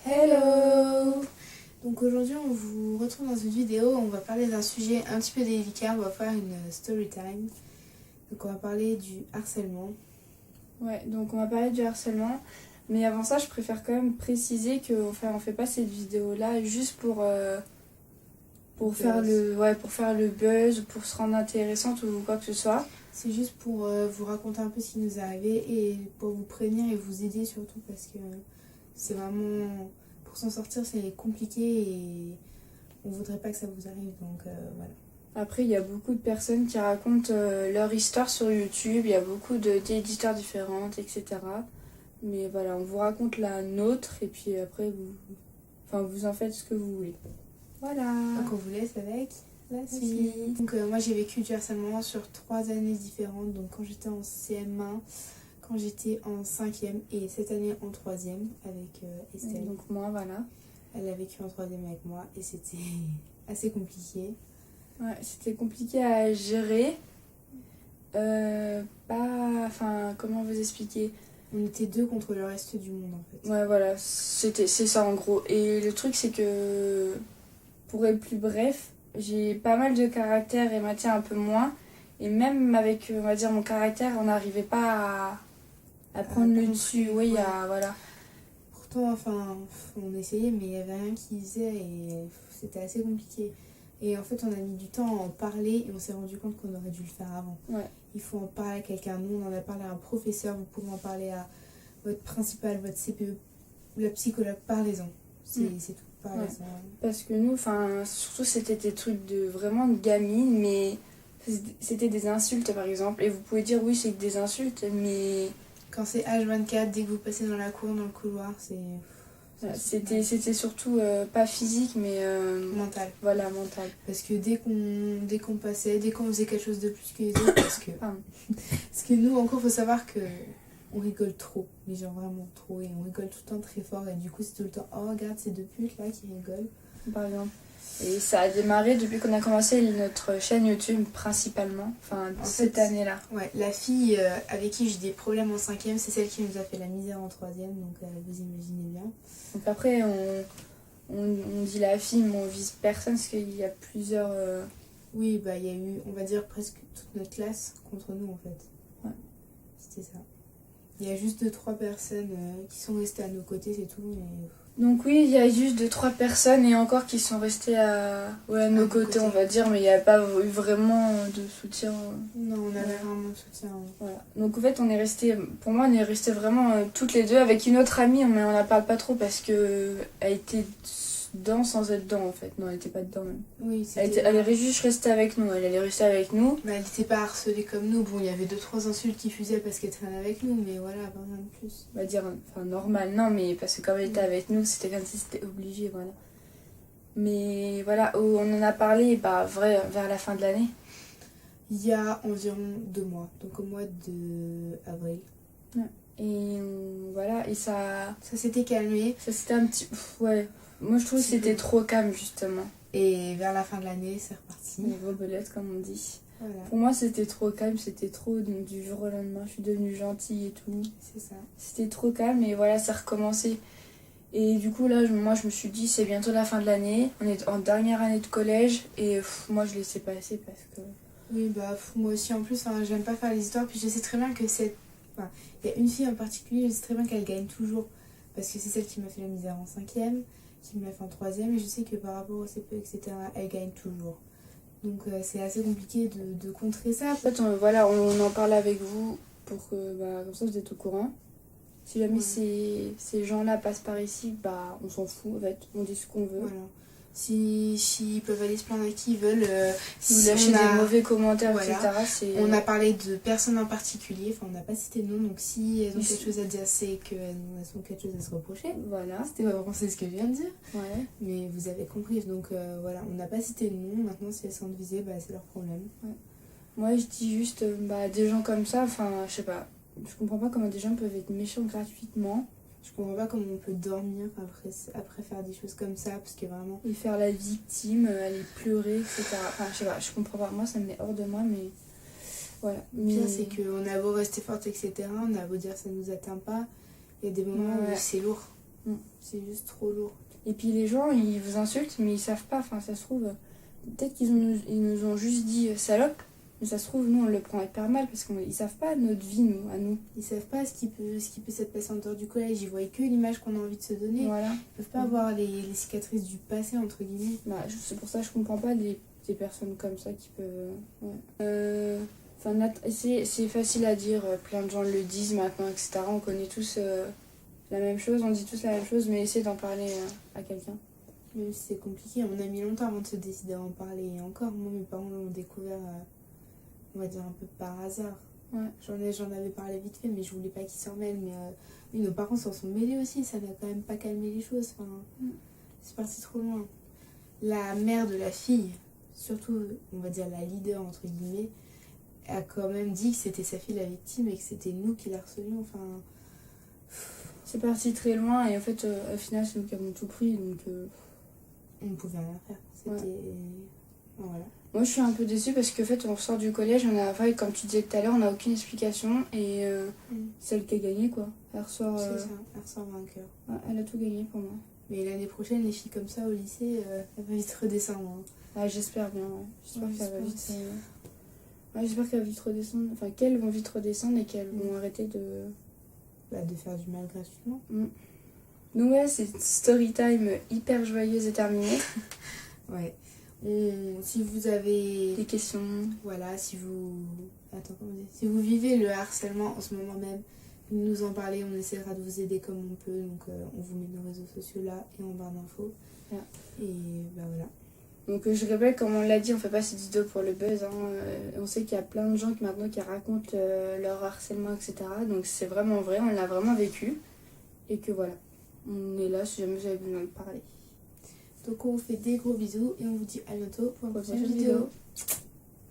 Hello! Donc aujourd'hui on vous retrouve dans une vidéo où on va parler d'un sujet un petit peu délicat, on va faire une story time. Donc on va parler du harcèlement. Ouais, donc on va parler du harcèlement, mais avant ça je préfère quand même préciser qu'on fait pas cette vidéo là juste pour faire le buzz, pour se rendre intéressante ou quoi que ce soit. C'est juste pour vous raconter un peu ce qui nous est arrivé et pour vous prévenir et vous aider surtout parce que c'est vraiment, pour s'en sortir c'est compliqué et on voudrait pas que ça vous arrive, donc voilà. Après il y a beaucoup de personnes qui racontent leur histoire sur YouTube, il y a beaucoup d'éditeurs différentes, etc. Mais voilà, on vous raconte la nôtre et puis après vous en faites ce que vous voulez. Voilà. Donc on vous laisse avec la suite. Donc moi j'ai vécu du harcèlement sur 3 années différentes, donc quand j'étais en CM1, quand j'étais en 5e et cette année en 3e avec Estelle. Et donc moi, voilà. Elle a vécu en 3e avec moi et c'était assez compliqué. Ouais, c'était compliqué à gérer. Comment vous expliquer ? On était 2 contre le reste du monde en fait. Ouais, voilà, c'est ça en gros. Et le truc, c'est que, pour être plus bref, j'ai pas mal de caractère et Mathieu un peu moins. Et même avec, on va dire, mon caractère, on n'arrivait pas à prendre le dessus. Oui, ouais. Voilà. Pourtant, on essayait, mais il n'y avait rien qui faisait et c'était assez compliqué. Et en fait, on a mis du temps à en parler et on s'est rendu compte qu'on aurait dû le faire avant. Ouais. Il faut en parler à quelqu'un. Nous, on en a parlé à un professeur, vous pouvez en parler à votre principal, votre CPE, le psychologue, parlez-en. C'est tout, parlez-en. Ouais. Parce que nous, surtout c'était des trucs vraiment de gamine, mais c'était des insultes par exemple. Et vous pouvez dire oui, c'est que des insultes, mais... Quand c'est H24, dès que vous passez dans la cour, dans le couloir, c'est... C'était surtout pas physique, mais... mental. Voilà, mental. Parce que dès qu'on passait, dès qu'on faisait quelque chose de plus que les autres, parce que nous, encore, faut savoir que on rigole trop, les gens vraiment trop, et on rigole tout le temps très fort, et du coup, c'est tout le temps, oh, regarde ces 2 putes là qui rigolent. Par exemple. Et ça a démarré depuis qu'on a commencé notre chaîne YouTube, principalement, cette année-là. Ouais, la fille avec qui j'ai des problèmes en 5e, c'est celle qui nous a fait la misère en 3e, donc vous imaginez bien. Donc après, on dit la fille, mais on vise personne, parce qu'il y a plusieurs... Oui, il y a eu, on va dire, presque toute notre classe contre nous, en fait. Ouais. C'était ça. Il y a juste 2-3 personnes qui sont restées à nos côtés, c'est tout, mais... Donc oui, il y a juste 2-3 personnes et encore qui sont restées à nos côtés, on va dire, mais il n'y a pas eu vraiment de soutien. Non, on avait vraiment de soutien. Voilà. Donc en fait, on est resté vraiment toutes les deux avec une autre amie, mais on la parle pas trop parce que elle était dedans sans être dedans en fait. Non, elle était pas dedans même. Oui, elle allait juste rester avec nous, elle allait rester avec nous. Mais elle n'était pas harcelée comme nous. Bon, il y avait 2-3 insultes qui fusaient parce qu'elle traînait avec nous, mais voilà, pas rien de plus. On va dire, normal, non, mais parce que comme elle était avec nous, c'était comme si c'était obligé, voilà. Mais voilà, on en a parlé vers la fin de l'année. Il y a environ 2 mois, donc au mois d'avril. Ouais. Et voilà, et ça s'était calmé. Ça s'était un petit... Ouais, moi je trouve que c'était trop calme justement. Et vers la fin de l'année, c'est reparti. Les rebelettes, comme on dit. Voilà. Pour moi, c'était trop calme, c'était trop du jour au lendemain. Je suis devenue gentille et tout. C'est ça. C'était trop calme et voilà, ça recommençait. Et du coup, là, moi, je me suis dit, c'est bientôt la fin de l'année. On est en dernière année de collège et moi, je laissais passer parce que... Oui, moi aussi, en plus, j'aime pas faire les histoires. Puis je sais très bien que il y a une fille en particulier, je sais très bien qu'elle gagne toujours. Parce que c'est celle qui m'a fait la misère en 5e, qui me l'a fait en 3e. Et je sais que par rapport au CPE, etc., elle gagne toujours. Donc c'est assez compliqué de contrer ça. En fait, on en parle avec vous pour que, comme ça, vous êtes au courant. Si jamais ces gens-là passent par ici, on s'en fout, en fait. On dit ce qu'on veut. Voilà. S'ils peuvent aller se plaindre à qui ils veulent. Si vous lâchez des mauvais commentaires, voilà. etc. On a parlé de personnes en particulier, on n'a pas cité de nom, donc si elles ont quelque chose à dire, c'est qu'elles ont quelque chose à se reprocher. Voilà. C'était pas vraiment ce que je viens de dire. Ouais. Mais vous avez compris, donc voilà, on n'a pas cité de nom, maintenant si elles sont visées, c'est leur problème. Ouais. Moi je dis juste, des gens comme ça, je sais pas, je comprends pas comment des gens peuvent être méchants gratuitement. Je comprends pas comment on peut dormir après faire des choses comme ça, parce que vraiment... Et faire la victime, aller pleurer, etc. Je sais pas, je comprends pas. Moi, ça me met hors de moi, mais... Voilà. Le pire, c'est qu'on a beau rester forte, etc. On a beau dire ça nous atteint pas. Il y a des moments où c'est lourd. C'est juste trop lourd. Et puis les gens, ils vous insultent, mais ils savent pas. Enfin, ça se trouve, peut-être ils nous ont juste dit salope, mais ça se trouve, nous, on le prend hyper mal parce qu'ils savent pas notre vie, nous, à nous. Ils savent pas ce qui peut s'être passé en dehors du collège. Ils voient que l'image qu'on a envie de se donner. Voilà. Ils peuvent pas voir les cicatrices du passé, entre guillemets. Bah, c'est pour ça que je comprends pas des personnes comme ça qui peuvent. C'est facile à dire, plein de gens le disent maintenant, etc. On connaît tous la même chose, on dit tous la même chose, mais essayez d'en parler à quelqu'un. Même si c'est compliqué, on a mis longtemps avant de se décider à en parler. Et encore, moi, mes parents l'ont découvert, on va dire, un peu par hasard. Ouais. J'en avais parlé vite fait, mais je voulais pas qu'ils s'en mêlent. Mais oui, nos parents s'en sont mêlés aussi, ça n'a quand même pas calmé les choses. Enfin, c'est parti trop loin. La mère de la fille, surtout, on va dire la leader, entre guillemets, a quand même dit que c'était sa fille la victime et que c'était nous qui la harcelions. Enfin, c'est parti très loin et en fait, au final, c'est nous qui avons tout pris. Donc, on ne pouvait rien faire. C'était. Ouais. Voilà. Moi, je suis un peu déçue parce qu'en fait, on sort du collège, comme tu disais tout à l'heure, on n'a aucune explication et celle qui a gagné, quoi. Elle ressort. C'est ça, elle ressort vainqueur. Ouais, elle a tout gagné pour moi. Mais l'année prochaine, les filles comme ça au lycée, elles vont vite redescendre. Hein. Ah, j'espère bien, ouais. J'espère qu'elle va vite. J'espère qu'elles vont vite redescendre. Enfin, qu'elles vont vite redescendre et qu'elles vont arrêter de. De faire du mal gratuitement. Donc, ouais, c'est story time hyper joyeuse et terminée. Ouais. Si vous avez des questions, voilà, si vous si vous vivez le harcèlement en ce moment même, vous nous en parlez, on essaiera de vous aider comme on peut. Donc on vous met nos réseaux sociaux là et en barre d'infos. Et voilà. Donc je répète, comme on l'a dit, on fait pas cette vidéo pour le buzz. On sait qu'il y a plein de gens maintenant qui racontent leur harcèlement, etc. Donc c'est vraiment vrai, on l'a vraiment vécu. Et que voilà, on est là si jamais vous avez besoin de parler. Donc on vous fait des gros bisous et on vous dit à bientôt pour une prochaine vidéo.